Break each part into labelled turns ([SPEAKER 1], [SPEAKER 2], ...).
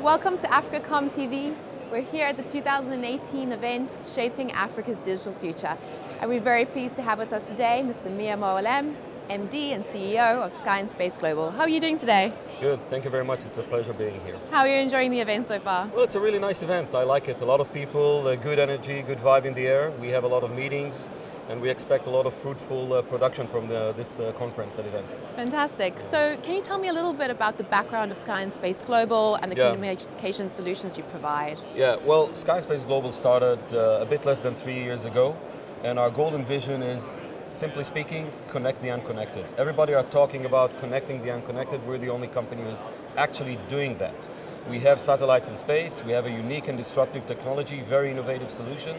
[SPEAKER 1] Welcome to AfricaCom TV. We're here at the 2018 event, Shaping Africa's Digital Future. And we're very pleased to have with us today Mr. Meir Moalem, MD and CEO of Sky and Space Global. How are you doing today?
[SPEAKER 2] Good, thank you very much. It's a pleasure being here.
[SPEAKER 1] How are you enjoying the event so far?
[SPEAKER 2] Well, it's a really nice event. I like it. A lot of people, good energy, good vibe in the air. We have a lot of meetings and we expect a lot of fruitful production from this conference and event.
[SPEAKER 1] Fantastic. So can you tell me a little bit about the background of Sky and Space Global and the communication solutions you provide?
[SPEAKER 2] Yeah, well, Sky and Space Global started a bit less than 3 years ago, and our goal and vision is, simply speaking, connect the unconnected. Everybody are talking about connecting the unconnected. We're the only company who's actually doing that. We have satellites in space, we have a unique and disruptive technology, very innovative solution,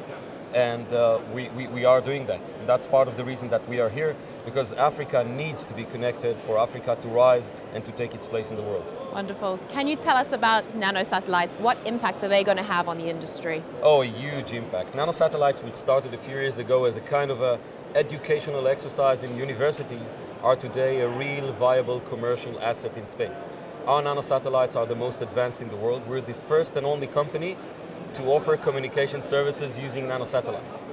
[SPEAKER 2] and we are doing that. That's part of the reason that we are here, because Africa needs to be connected for Africa to rise and to take its place in the world.
[SPEAKER 1] Wonderful. Can you tell us about nanosatellites? What impact are they going to have on the industry?
[SPEAKER 2] Oh, a huge impact. Nanosatellites, which started a few years ago as a kind of a educational exercise in universities, are today a real viable commercial asset in space. Our nanosatellites are the most advanced in the world. We're the first and only company to offer communication services using nanosatellites.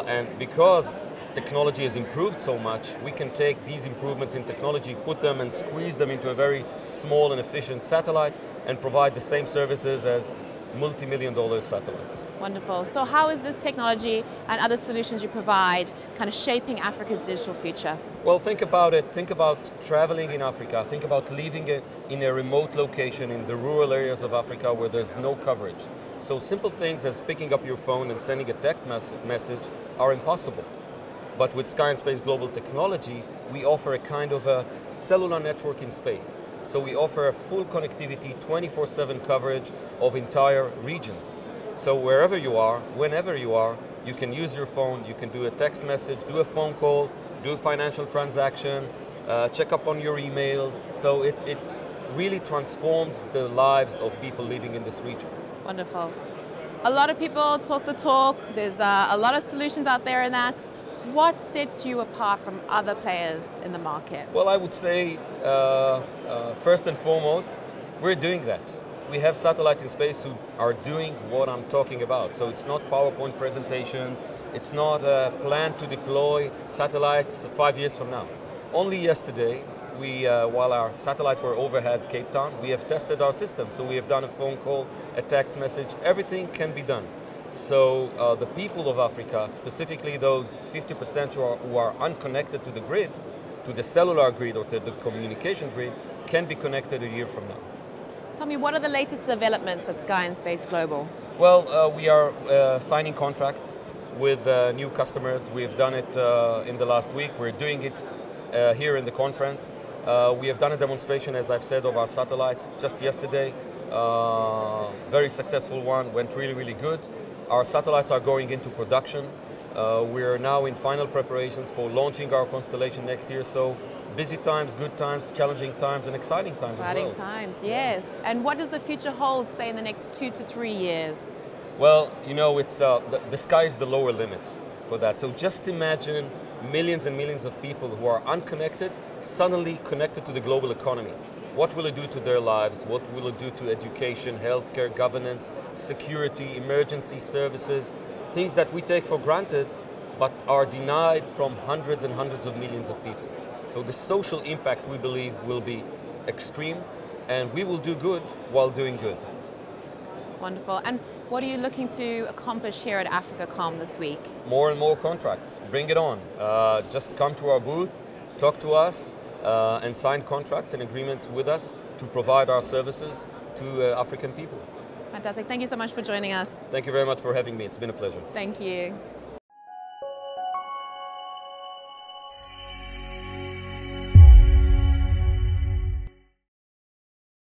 [SPEAKER 2] And because technology has improved so much, we can take these improvements in technology, put them and squeeze them into a very small and efficient satellite and provide the same services as multi-million-dollar satellites.
[SPEAKER 1] Wonderful. So how is this technology and other solutions you provide kind of shaping Africa's digital future?
[SPEAKER 2] Well, think about it. Think about traveling in Africa. Think about leaving it in a remote location in the rural areas of Africa where there's no coverage. So simple things as picking up your phone and sending a text message are impossible. But with Sky and Space Global technology, we offer a kind of a cellular network in space. So we offer a full connectivity, 24/7 coverage of entire regions. So wherever you are, whenever you are, you can use your phone, you can do a text message, do a phone call, do a financial transaction, check up on your emails. So it really transforms the lives of people living in this region.
[SPEAKER 1] Wonderful. A lot of people talk the talk. There's a lot of solutions out there in that. What sets you apart from other players in the market?
[SPEAKER 2] Well, I would say, first and foremost, we're doing that. We have satellites in space who are doing what I'm talking about. So it's not PowerPoint presentations, it's not a plan to deploy satellites 5 years from now. Only yesterday, while our satellites were overhead Cape Town, we have tested our system. So we have done a phone call, a text message, everything can be done. So the people of Africa, specifically those 50% who are unconnected to the grid, to the cellular grid or to the communication grid, can be connected a year from now.
[SPEAKER 1] Tell me, what are the latest developments at Sky and Space Global?
[SPEAKER 2] Well, we are signing contracts with new customers. We have done it in the last week. We're doing it here in the conference. We have done a demonstration, as I've said, of our satellites just yesterday. Very successful one, went really, really good. Our satellites are going into production. We're now in final preparations for launching our constellation next year. So busy times, good times, challenging times, and exciting times as well.
[SPEAKER 1] Exciting times, yes. And what does the future hold, say, in the next 2 to 3 years?
[SPEAKER 2] Well, you know, it's the sky is the lower limit for that. So just imagine millions and millions of people who are unconnected, suddenly connected to the global economy. What will it do to their lives? What will it do to education, healthcare, governance, security, emergency services, things that we take for granted but are denied from hundreds and hundreds of millions of people. So the social impact, we believe, will be extreme, and we will do good while doing good.
[SPEAKER 1] Wonderful. And what are you looking to accomplish here at AfricaCom this week?
[SPEAKER 2] More and more contracts. Bring it on. Just come to our booth, talk to us, and sign contracts and agreements with us to provide our services to African people.
[SPEAKER 1] Fantastic. Thank you so much for joining us.
[SPEAKER 2] Thank you very much for having me. It's been a pleasure.
[SPEAKER 1] Thank you.